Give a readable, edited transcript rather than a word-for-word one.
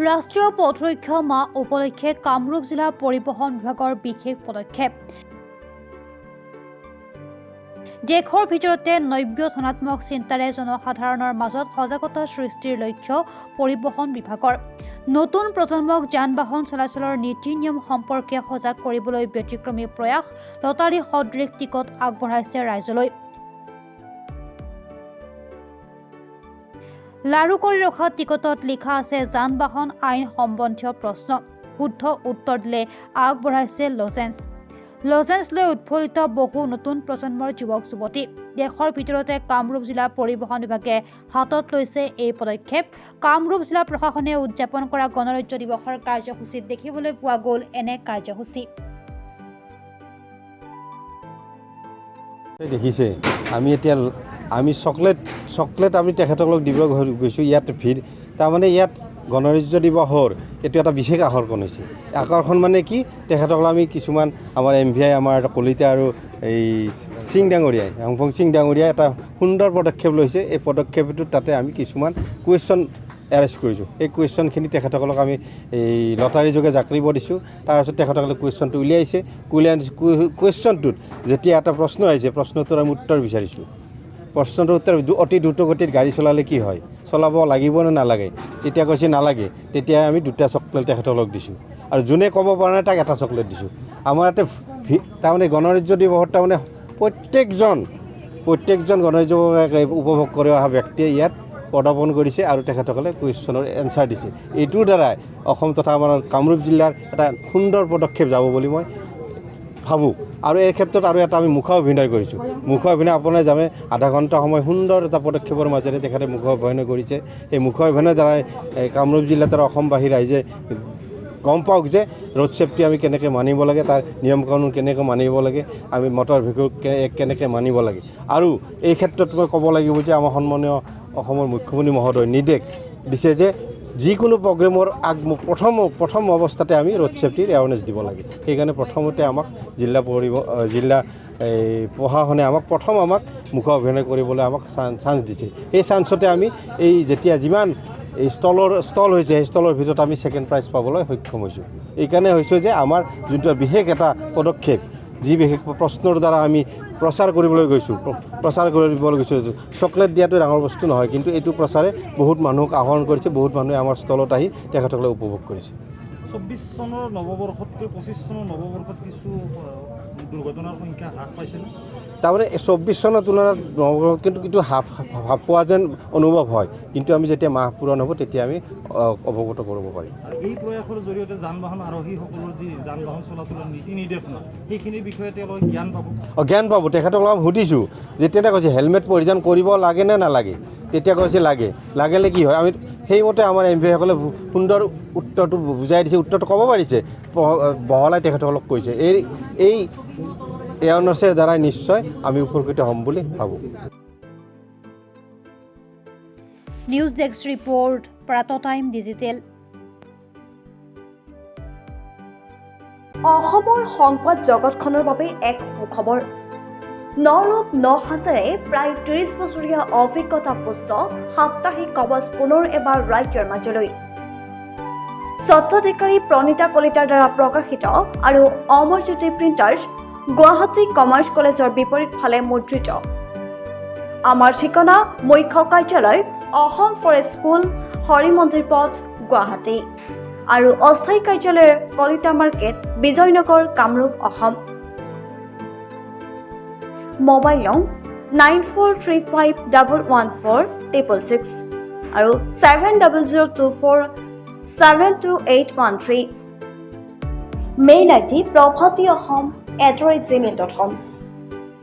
ৰাষ্ট্ৰীয় পথ সুৰক্ষা মাহ উপলক্ষে কামৰূপ জিলা পৰিবহণ বিভাগৰ বিশেষ পদক্ষেপ। দেশৰ ভিতৰতে নব্য ধনাত্মক চিন্তাৰে জনসাধাৰণৰ মাজত সজাগতা সৃষ্টিৰ লক্ষ্য পৰিবহণ বিভাগৰ। নতুন প্ৰজন্মক যান-বাহন চলাচলৰ নীতি নিয়ম সম্পৰ্কে সজাগ কৰিবলৈ ব্যতিক্ৰমী প্ৰয়াস লটাৰী সদৃশ টিকট আগবঢ়াইছে ৰাইজলৈ। লাৰু কৰি ৰখা টিকটত লিখা আছে যান-বাহন আইন সম্বন্ধীয় প্ৰশ্ন। শুদ্ধ উত্তৰ দিলে আগবঢ়াইছে লজেঞ্চ। লজেঞ্চ লৈ উৎফুল্লিত বহু নতুন প্ৰজন্মৰ যুৱক-যুৱতী। দেশৰ ভিতৰতে কামৰূপ জিলা পৰিবহণ বিভাগে হাতত লৈছে এই পদক্ষেপ। কামৰূপ জিলা প্ৰশাসনে উদযাপন কৰা গণৰাজ্য দিৱসৰ কাৰ্যসূচীত দেখিবলৈ পোৱা গ'ল এনে কাৰ্যসূচী। দেখিছে আমি চকলেট আমি তেখেতসকলক দিব গৈছোঁ। ইয়াত ভিৰ তাৰমানে ইয়াত গণৰাজ্য দিৱসৰ এইটো এটা বিশেষ আকৰ্ষণ হৈছে। আকৰ্ষণ মানে কি, তেখেতসকল আমি কিছুমান আমাৰ MVI আমাৰ কলিতা আৰু এই সিং ডাঙৰীয়াই ৰংফং সিং ডাঙৰীয়াই এটা সুন্দৰ পদক্ষেপ লৈছে। এই পদক্ষেপটোত তাতে আমি কিছুমান কুৱেশ্যন এৰেঞ্জ কৰিছোঁ। এই কুৱেশ্যনখিনি তেখেতসকলক আমি এই লটাৰী যোগে জাকৰিব দিছোঁ। তাৰপিছত তেখেতসকলে কুৱেশ্যনটো উলিয়াইছে। কুৱেশ্যনটোত যেতিয়া এটা প্ৰশ্ন আহিছে, প্ৰশ্নটোৰ আমি উত্তৰ বিচাৰিছোঁ। প্ৰশ্নটোৰ উত্তৰ অতি দ্ৰুতগতিত গাড়ী চলালে কি হয়, চলাব লাগিব নে নালাগে। তেতিয়া কৈছে নালাগে, তেতিয়া আমি 2টা চকলেট তেখেতসকলক দিছোঁ। আৰু যোনে ক'ব পৰা নাই তাক 1টা চকলেট দিছোঁ। আমাৰ ইয়াতে তাৰমানে গণৰাজ্য দিৱসত তাৰমানে প্ৰত্যেকজন গণৰাজ্য উপভোগ কৰি অহা ব্যক্তিয়ে ইয়াত পদাৰ্পণ কৰিছে আৰু তেখেতসকলে কুৱেশ্যনৰ এনচাৰ দিছে। এইটোৰ দ্বাৰাই অসম তথা আমাৰ কামৰূপ জিলাৰ এটা সুন্দৰ পদক্ষেপ যাব বুলি মই ভাবোঁ। আৰু এই ক্ষেত্ৰত আৰু এটা আমি মুখা অভিনয় কৰিছোঁ। মুখা অভিনয় আপোনাৰ জানে আধা ঘণ্টা সময় সুন্দৰ এটা পদক্ষেপৰ মাজেৰে তেখেতে মুখা অভিনয় কৰিছে। এই মুখা অভিনয়ৰ দ্বাৰাই কামৰূপ জিলাত আৰু অসমবাসী ৰাইজে গম পাওক যে ৰোড ছেফটি আমি কেনেকৈ মানিব লাগে, তাৰ নিয়ম কানুন কেনেকৈ মানিব লাগে, আমি মটৰ ভেহিকল কেনেকৈ মানিব লাগে। আৰু এই ক্ষেত্ৰত মই ক'ব লাগিব যে আমাৰ সন্মানীয় অসমৰ মুখ্যমন্ত্ৰী মহোদয় নিৰ্দেশ দিছে যে যিকোনো প্ৰগ্ৰেমৰ প্ৰথম অৱস্থাতে আমি ৰোড ছেফটিৰ এৱাৰনেছ দিব লাগে। সেইকাৰণে প্ৰথমতে আমাক জিলা প্ৰশাসনে আমাক মুখা অভিনয় কৰিবলৈ আমাক চান্স দিছে। সেই চান্সতে আমি এই যেতিয়া যিমান এই ষ্টল হৈছে সেই ষ্টলৰ ভিতৰত আমি ছেকেণ্ড প্ৰাইজ পাবলৈ সক্ষম হৈছোঁ। এইকাৰণে হৈছোঁ যে আমাৰ যোনটো বিশেষ এটা পদক্ষেপ, যি বিশেষ প্ৰশ্নৰ দ্বাৰা আমি প্ৰচাৰ কৰিবলৈ গৈছোঁ। চকলেট দিয়াটো ডাঙৰ বস্তু নহয়, কিন্তু এইটো প্ৰচাৰে বহুত মানুহক আহৰণ কৰিছে। বহুত মানুহে আমাৰ ষ্টলত আহি তেখেতসকলে উপভোগ কৰিছে। 24 চনৰ নৱবৰ্ষতকৈ 25 চনৰ নৱবৰ্ষত কিছু দুৰ্ঘটনাৰ সংখ্যা হ্ৰাস পাইছেনে? তাৰমানে 24 চনৰ তুলনাত নৱবৰ্ষত কিন্তু হ্ৰাস পোৱা যেন অনুভৱ হয়, কিন্তু আমি যেতিয়া মাহ পূৰণ হ'ব তেতিয়া আমি অৱগত কৰিব পাৰিম। এই প্ৰয়াসৰ জৰিয়তে যান-বাহন আৰোহীসকলৰ যি যান-বাহন চলাচলৰ নীতি নিৰ্দেশনা সেইখিনিৰ বিষয়ে তেওঁলোকে জ্ঞান পাব। তেখেতসকলক আমি সুধিছোঁ যে তেতিয়া কৈছে হেলমেট পৰিধান কৰিব লাগে নে নালাগে। তেতিয়া কৈছে লাগিলে কি হয়। আমি সেইমতে আমাৰ MVIসকলে সুন্দৰ উত্তৰটো বুজাই দিছে, উত্তৰটো ক'ব পাৰিছে, বহলাই তেখেতসকলক কৈছে। এই এৱাৰনেছৰ দ্বাৰাই নিশ্চয় আমি উপকৃত হ'ম বুলি ভাবোঁ। নিউজ ডেস্ক ৰিপৰ্ট, প্ৰাত টাইম ডিজিটেল। অসমৰ সংবাদ জগতখনৰ বাবে এক সুখবৰ। নৰূপ নসাজেৰে প্ৰায় 30 বছৰীয়া অভিজ্ঞতা পুষ্ট সাপ্তাহিক কবচ পুনৰ এবাৰ ৰাজ্যৰ মাজলৈ। স্বত্বাধিকাৰী প্ৰণীতা কলিতাৰ দ্বাৰা প্ৰকাশিত আৰু অমৰজ্যোতি প্ৰিণ্টাৰ্ছ, গুৱাহাটী কমাৰ্চ কলেজৰ বিপৰীত ফালে মুদ্ৰিত। আমাৰ ঠিকনা মুখ্য কাৰ্যালয় অসম ফৰেষ্ট স্কুল, হৰি মন্দিৰ পথ, গুৱাহাটী আৰু অস্থায়ী কাৰ্যালয় কলিতা মাৰ্কেট, বিজয়নগৰ, কামৰূপ, অসম। মোবাইল নং 9435114666 আৰু 7024722813। Mail ID probhatiahom@gmail.com।